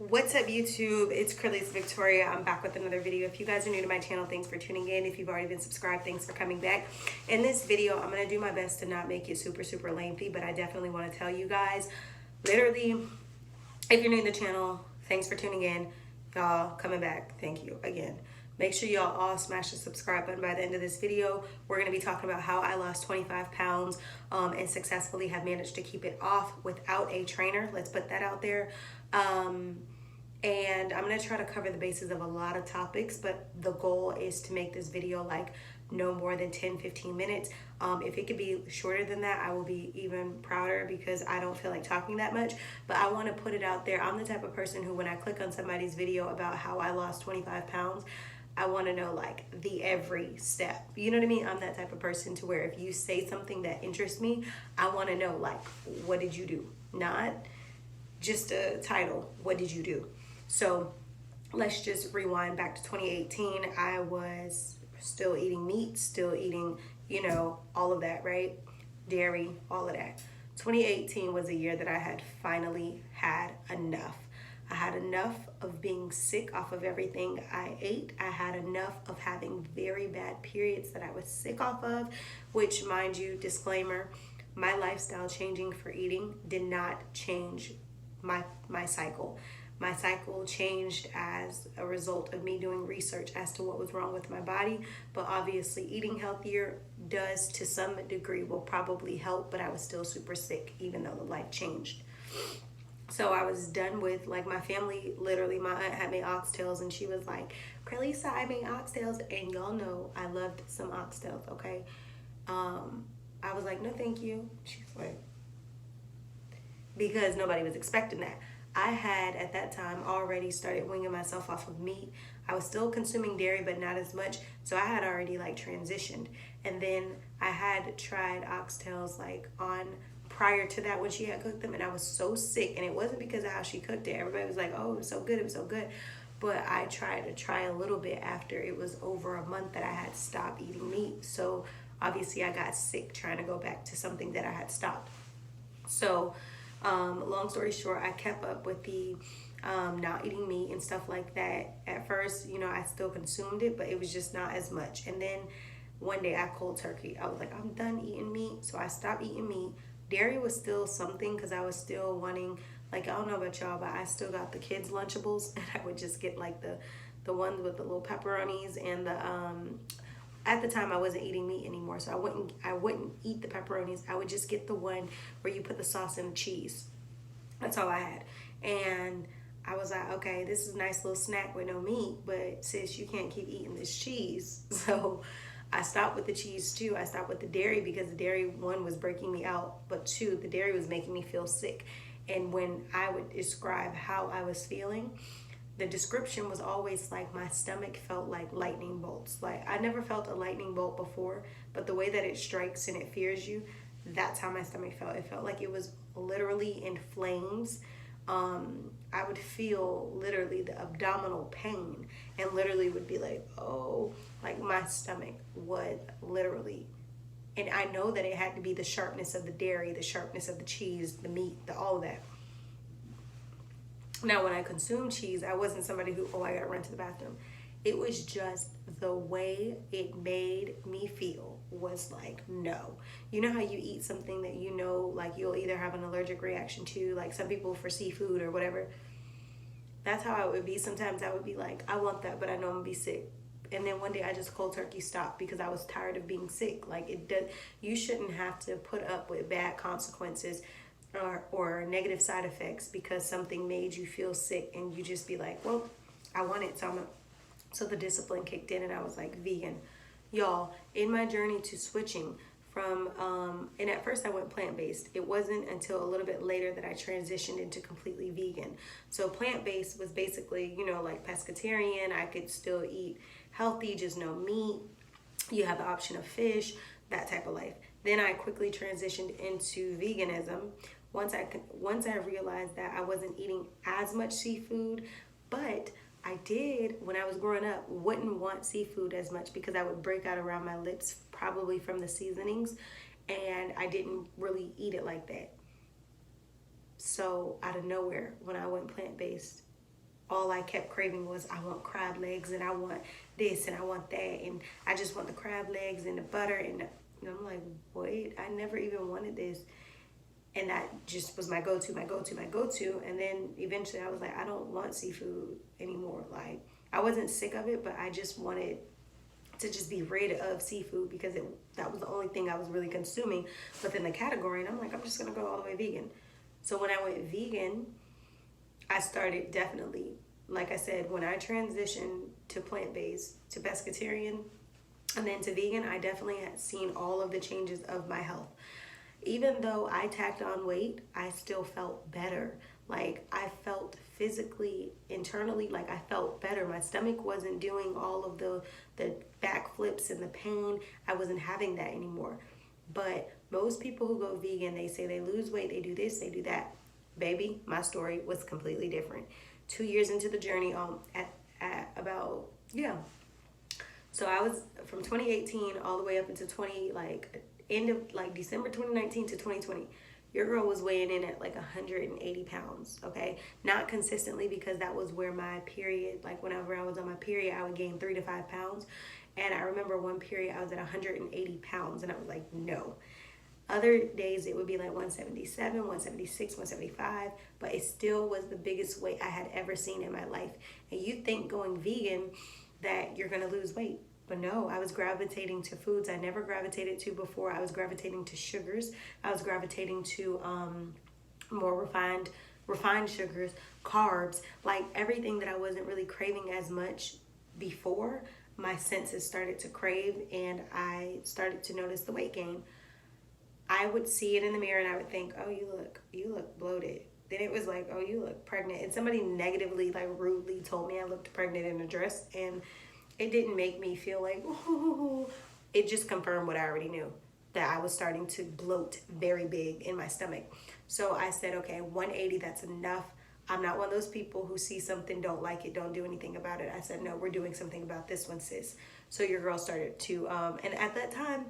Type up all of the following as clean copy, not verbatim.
What's up, YouTube? It's Cralisa Victoria. I'm back with another video. If you guys are new to my channel, thanks for tuning in. If you've already been subscribed, thanks for coming back. In this video, I'm going to do my best to not make it super lengthy, but I definitely want to tell you guys, literally, if you're new to the channel, thanks for tuning in. Y'all coming back, thank you again. Make sure y'all all smash the subscribe button by the end of this video. We're going to be talking about how I lost 25 pounds and successfully have managed to keep it off without a trainer. Let's put that out there. And I'm going to try to cover the bases of a lot of topics, but the goal is to make this video like no more than 10-15 minutes. If it could be shorter than that, I will be even prouder because I don't feel like talking that much, but I want to put it out there. I'm the type of person who, when I click on somebody's video about how I lost 25 pounds, I want to know like the every step. You know what I mean? I'm that type of person to where if you say something that interests me, I want to know like, what did you do? Not just a title, what did you do? So let's just rewind back to 2018. I was still eating meat, still eating, you know, all of that, right? Dairy, all of that. 2018 was a year that I had finally had enough. I had enough of being sick off of everything I ate. I had enough of having very bad periods that I was sick off of, which, mind you, disclaimer, my lifestyle changing for eating did not change my cycle. My cycle changed as a result of me doing research as to what was wrong with my body, but obviously eating healthier does to some degree will probably help, but I was still super sick even though the life changed. So I was done with, like, my family, literally, my aunt had made oxtails, and she was like, Cralisa, I made oxtails, and y'all know I loved some oxtails, okay? I was like, no, thank you. She's like, because nobody was expecting that. I had, at that time, already started winging myself off of meat. I was still consuming dairy, but not as much, so I had already, like, transitioned. And then I had tried oxtails, like, on prior to that when she had cooked them, and I was so sick, and it wasn't because of how she cooked it. Everybody was like, oh, it was so good, it was so good. But I tried to try a little bit after it was over a month that I had stopped eating meat. So obviously I got sick trying to go back to something that I had stopped. So long story short, I kept up with the not eating meat and stuff like that. At first, you know, I still consumed it, but it was just not as much. And then one day I cold turkey. I was like, I'm done eating meat. So I stopped eating meat. Dairy was still something because I was still wanting, like, I don't know about y'all, but I still got the kids' Lunchables, and I would just get like the ones with the little pepperonis and the at the time I wasn't eating meat anymore, so I wouldn't eat the pepperonis. I would just get the one where you put the sauce and the cheese. That's all I had. And I was like, okay, this is a nice little snack with no meat, but sis, you can't keep eating this cheese. So I stopped with the cheese too. I stopped with the dairy because the dairy, one, was breaking me out, but two, the dairy was making me feel sick. And when I would describe how I was feeling, the description was always like my stomach felt like lightning bolts. Like, I never felt a lightning bolt before, but the way that it strikes and it fears you, that's how my stomach felt. It felt like it was literally in flames. I would feel literally the abdominal pain and literally would be like, oh, like my stomach would literally, and I know that it had to be the sharpness of the dairy, the sharpness of the cheese, the meat, all of that. Now, when I consumed cheese, I wasn't somebody who, oh, I gotta run to the bathroom. It was just the way it made me feel was like, no. You know how you eat something that you know, like, you'll either have an allergic reaction to, like some people for seafood or whatever. That's how it would be. Sometimes I would be like, I want that, but I know I'm gonna be sick. And then one day I just cold turkey stopped because I was tired of being sick. Like, it does, you shouldn't have to put up with bad consequences or negative side effects because something made you feel sick, and you just be like, well, I want it, so the discipline kicked in, and I was like, vegan. Y'all, in my journey to switching from and at first I went plant-based. It wasn't until a little bit later that I transitioned into completely vegan. So plant-based was basically, you know, like pescatarian. I could still eat healthy, just no meat. You have the option of fish, that type of life. Then I quickly transitioned into veganism. Once I realized that I wasn't eating as much seafood, but I did, when I was growing up, wouldn't want seafood as much because I would break out around my lips, probably from the seasonings, and I didn't really eat it like that. So out of nowhere, when I went plant-based, all I kept craving was, I want crab legs and I want this and I want that, and I just want the crab legs and the butter, and I'm like, wait, I never even wanted this. And that just was my go-to. And then eventually I was like, I don't want seafood anymore. Like, I wasn't sick of it, but I just wanted to just be rid of seafood because that was the only thing I was really consuming within the category. And I'm like, I'm just gonna go all the way vegan. So when I went vegan, I started definitely, like I said, when I transitioned to plant-based, to pescatarian, and then to vegan, I definitely had seen all of the changes of my health. Even though I tacked on weight, I still felt better. Like, I felt physically, internally, like I felt better. My stomach wasn't doing all of the back flips and the pain. I wasn't having that anymore. But most people who go vegan, they say they lose weight, they do this, they do that. Baby, my story was completely different. 2 years into the journey, at about, yeah. So I was from 2018 all the way up into end of December 2019 to 2020. Your girl was weighing in at 180 pounds, okay? Not consistently, because that was where my period, whenever I was on my period, I would gain 3 to 5 pounds. And I remember one period I was at 180 pounds, and I was like, no. Other days it would be 177, 176, 175, but it still was the biggest weight I had ever seen in my life. And you think going vegan that you're gonna lose weight. But no, I was gravitating to foods I never gravitated to before. I was gravitating to sugars. I was gravitating to more refined sugars, carbs, everything that I wasn't really craving as much before. My senses started to crave, and I started to notice the weight gain. I would see it in the mirror and I would think, oh, you look bloated. Then it was like, oh, you look pregnant. And somebody negatively, rudely told me I looked pregnant in a dress, and it didn't make me feel like, ooh. It just confirmed what I already knew, that I was starting to bloat very big in my stomach. So I said, okay, 180, that's enough. I'm not one of those people who see something, don't like it, don't do anything about it. I said, no, we're doing something about this one, sis. So your girl started to, and at that time,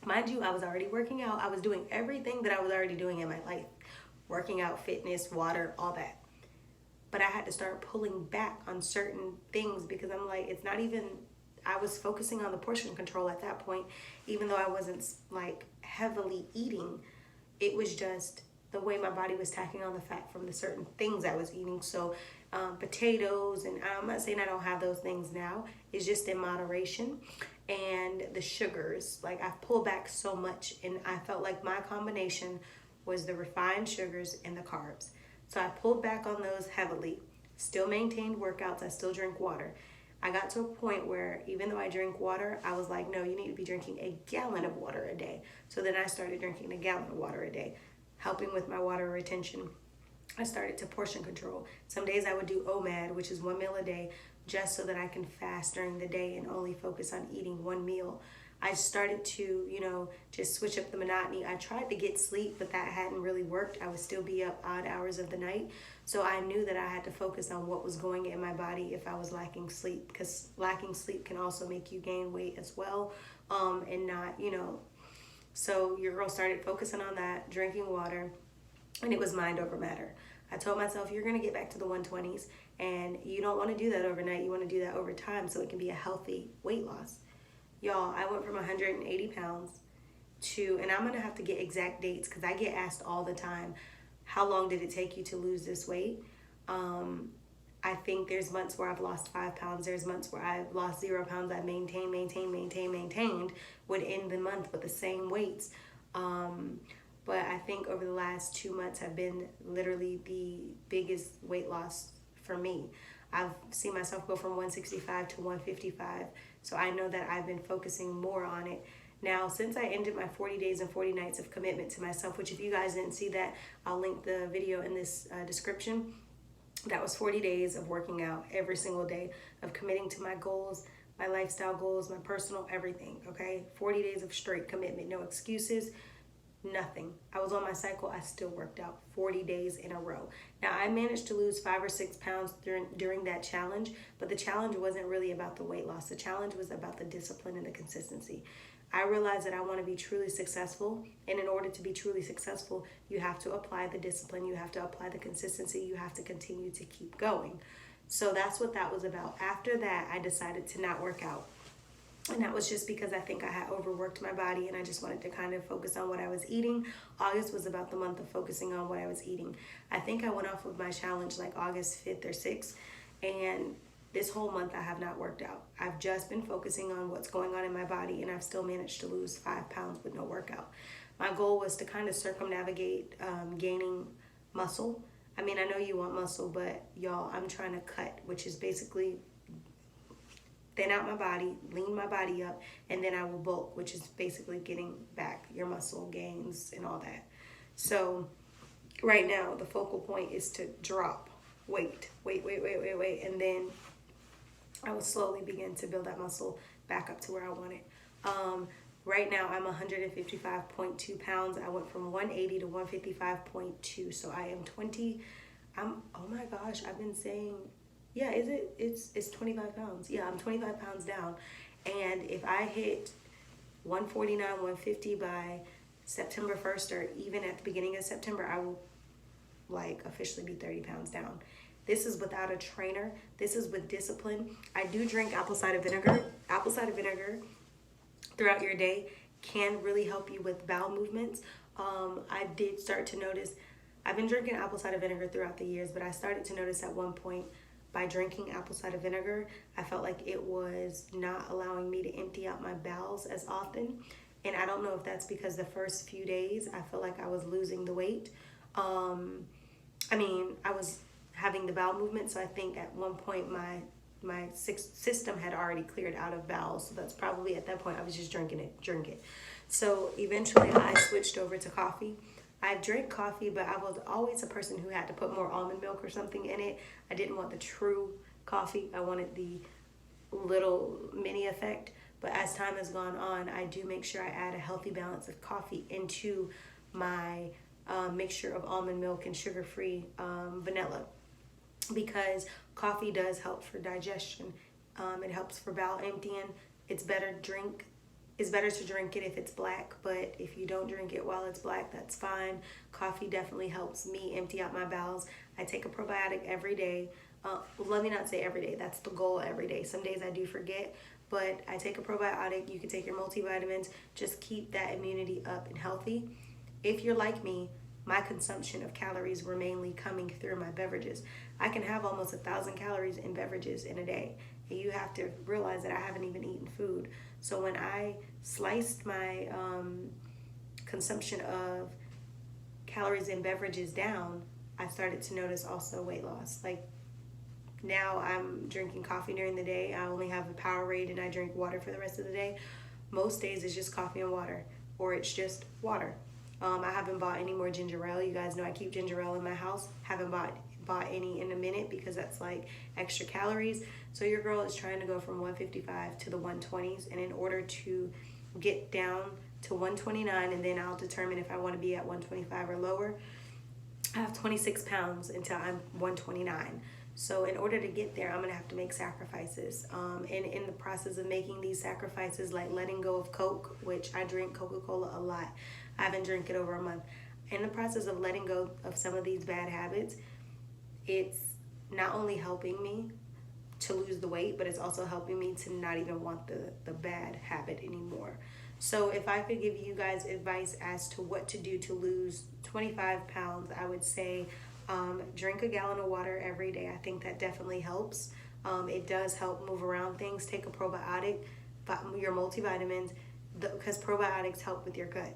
mind you, I was already working out. I was doing everything that I was already doing in my life. Working out, fitness, water, all that. But I had to start pulling back on certain things because I'm like, it's not even, I was focusing on the portion control at that point, even though I wasn't heavily eating. It was just the way my body was tacking on the fat from the certain things I was eating. So potatoes, and I'm not saying I don't have those things now, it's just in moderation. And the sugars, I've pulled back so much, and I felt like my combination was the refined sugars and the carbs. So I pulled back on those heavily, still maintained workouts, I still drink water. I got to a point where even though I drink water, I was like, no, you need to be drinking a gallon of water a day. So then I started drinking a gallon of water a day, helping with my water retention. I started to portion control. Some days I would do OMAD, which is 1 meal a day, just so that I can fast during the day and only focus on eating 1 meal. I started to, just switch up the monotony. I tried to get sleep, but that hadn't really worked. I would still be up odd hours of the night. So I knew that I had to focus on what was going in my body if I was lacking sleep, because lacking sleep can also make you gain weight as well, and not, So your girl started focusing on that, drinking water, and it was mind over matter. I told myself, you're going to get back to the 120s, and you don't want to do that overnight. You want to do that over time so it can be a healthy weight loss. Y'all, I went from 180 pounds to, and I'm going to have to get exact dates because I get asked all the time, how long did it take you to lose this weight? I think there's months where I've lost 5 pounds. There's months where I've lost 0 pounds. I've maintained within the month with the same weights. But I think over the last 2 months have been literally the biggest weight loss for me. I've seen myself go from 165 to 155. So I know that I've been focusing more on it. Now, since I ended my 40 days and 40 nights of commitment to myself, which if you guys didn't see that, I'll link the video in this description. That was 40 days of working out every single day, of committing to my goals, my lifestyle goals, my personal everything, okay? 40 days of straight commitment, no excuses, nothing. I was on my cycle, I still worked out 40 days in a row. Now, I managed to lose 5 or 6 pounds during that challenge, but the challenge wasn't really about the weight loss. The challenge was about the discipline and the consistency. I realized that I want to be truly successful, and in order to be truly successful, you have to apply the discipline, you have to apply the consistency, you have to continue to keep going. So that's what that was about. After that, I decided to not work out. And that was just because I think I had overworked my body and I just wanted to kind of focus on what I was eating. August was about the month of focusing on what I was eating. I think I went off of my challenge like August 5th or 6th. And this whole month I have not worked out. I've just been focusing on what's going on in my body, and I've still managed to lose 5 pounds with no workout. My goal was to kind of circumnavigate gaining muscle. I mean, I know you want muscle, but y'all, I'm trying to cut, which is basically thin out my body, lean my body up, and then I will bulk, which is basically getting back your muscle gains and all that. So right now, the focal point is to drop weight, and then I will slowly begin to build that muscle back up to where I want it. Right now, I'm 155.2 pounds. I went from 180 to 155.2, so I am oh my gosh, I've been saying, yeah, it's 25 pounds. Yeah, I'm 25 pounds down. And if I hit 149, 150 by September 1st, or even at the beginning of September, I will like officially be 30 pounds down. This is without a trainer. This is with discipline. I do drink apple cider vinegar. Apple cider vinegar throughout your day can really help you with bowel movements. I did start to notice, I've been drinking apple cider vinegar throughout the years, but I started to notice at one point by drinking apple cider vinegar, I felt like it was not allowing me to empty out my bowels as often. And I don't know if that's because the first few days I felt like I was losing the weight. I was having the bowel movement, so I think at one point my system had already cleared out of bowels, so that's probably at that point I was just drinking it. So eventually I switched over to coffee. I drank coffee, but I was always a person who had to put more almond milk or something in it. I didn't want the true coffee. I wanted the little mini effect. But as time has gone on, I do make sure I add a healthy balance of coffee into my mixture of almond milk and sugar-free vanilla, because coffee does help for digestion. It helps for bowel emptying. It's better to drink it if it's black, but if you don't drink it while it's black, that's fine. Coffee definitely helps me empty out my bowels. I take a probiotic every day. Let me not say every day. That's the goal, every day. Some days I do forget, but I take a probiotic. You can take your multivitamins. Just keep that immunity up and healthy. If you're like me, my consumption of calories were mainly coming through my beverages. I can have almost 1,000 calories in beverages in a day. And you have to realize that I haven't even eaten food. So when I sliced my consumption of calories in beverages down, I started to notice also weight loss. Like now I'm drinking coffee during the day. I only have a Powerade and I drink water for the rest of the day. Most days it's just coffee and water, or it's just water. I haven't bought any more ginger ale. You guys know I keep ginger ale in my house. Haven't bought any in a minute because that's like extra calories. So your girl is trying to go from 155 to the 120s, and in order to get down to 129, and then I'll determine if I want to be at 125 or lower, I have 26 pounds until I'm 129. So in order to get there, I'm going to have to make sacrifices. And in the process of making these sacrifices, like letting go of Coke, which I drink Coca-Cola a lot. I haven't drank it over a month. In the process of letting go of some of these bad habits, it's not only helping me to lose the weight, but it's also helping me to not even want the bad habit anymore. So if I could give you guys advice as to what to do to lose 25 pounds, I would say drink a gallon of water every day. I think that definitely helps. It does help move around things. Take a probiotic, your multivitamins, because probiotics help with your gut.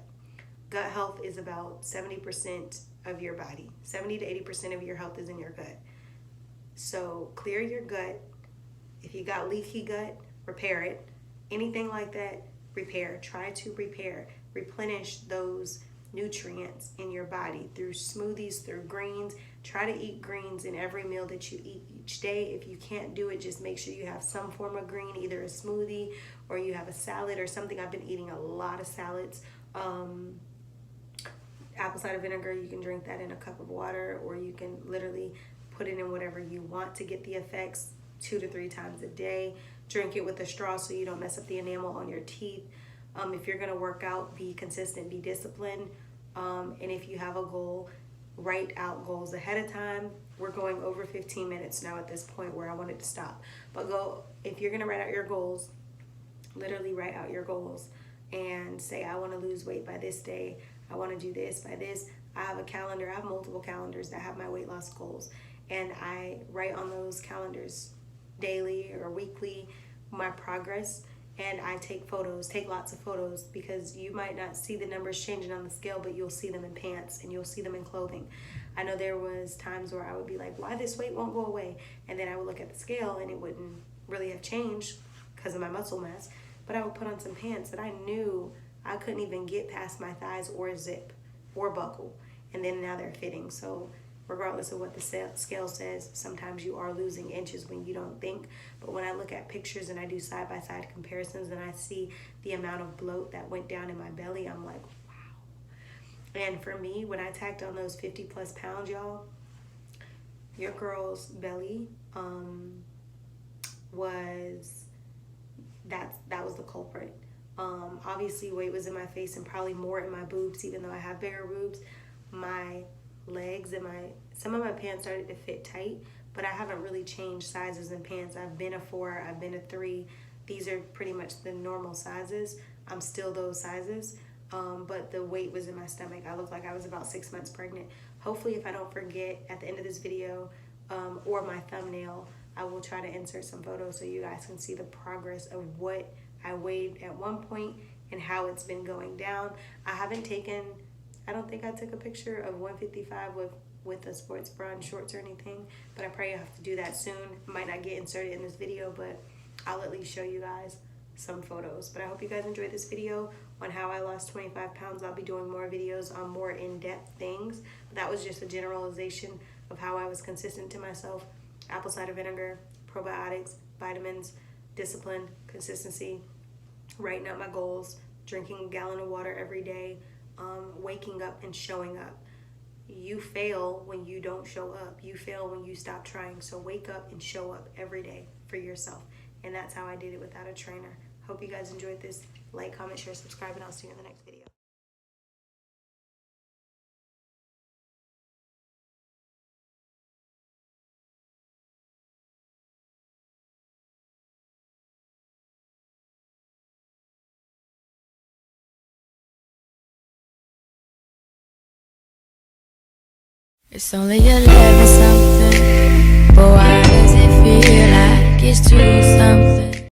Gut health is about 70% of your body. 70 to 80% of your health is in your gut. So clear your gut. If you got leaky gut, repair it. Anything like that, repair. Try to repair. Replenish those nutrients in your body through smoothies, through greens. Try to eat greens in every meal that you eat each day. If you can't do it, just make sure you have some form of green, either a smoothie or you have a salad or something. I've been eating a lot of salads. Apple cider vinegar, you can drink that in a cup of water, or you can literally put it in whatever you want to get the effects 2 to 3 times a day. Drink it with a straw so you don't mess up the enamel on your teeth. If you're going to work out, be consistent, be disciplined. And if you have a goal, write out goals ahead of time. we're going over 15 minutes now at this point where I wanted to stop. But if you're gonna write out your goals, literally write out your goals and say, I want to lose weight by this day. I want to do this by this. I have a calendar. I have multiple calendars that have my weight loss goals. And I write on those calendars daily or weekly my progress. And I take photos, take lots of photos, because you might not see the numbers changing on the scale, but you'll see them in pants and you'll see them in clothing. I know there was times where I would be like, why this weight won't go away? And then I would look at the scale and it wouldn't really have changed because of my muscle mass. But I would put on some pants that I knew I couldn't even get past my thighs or zip or buckle. And then now they're fitting. So regardless of what the scale says, sometimes you are losing inches when you don't think. But when I look at pictures and I do side-by-side comparisons and I see the amount of bloat that went down in my belly, I'm like, wow. And for me, when I tacked on those 50 plus pounds, y'all, your girl's belly that was the culprit. Obviously weight was in my face and probably more in my boobs, even though I have bigger boobs. My legs and some of my pants started to fit tight, but I haven't really changed sizes in pants. I've been a 4, I've been a 3. These are pretty much the normal sizes. I'm still those sizes, but the weight was in my stomach. I looked like I was about 6 months pregnant. Hopefully, if I don't forget at the end of this video or my thumbnail, I will try to insert some photos so you guys can see the progress of what I weighed at one point and how it's been going down. I don't think I took a picture of 155 with a sports bra and shorts or anything, but I probably have to do that soon. It might not get inserted in this video, but I'll at least show you guys some photos. But I hope you guys enjoyed this video on how I lost 25 pounds. I'll be doing more videos on more in-depth things. But that was just a generalization of how I was consistent to myself. Apple cider vinegar, probiotics, vitamins, discipline, consistency, writing out my goals, drinking a gallon of water every day, waking up and showing up. You fail when you don't show up. You fail when you stop trying. So wake up and show up every day for yourself. And that's how I did it without a trainer. Hope you guys enjoyed this. Like, comment, share, subscribe, and I'll see you in the next video. It's only 11 something.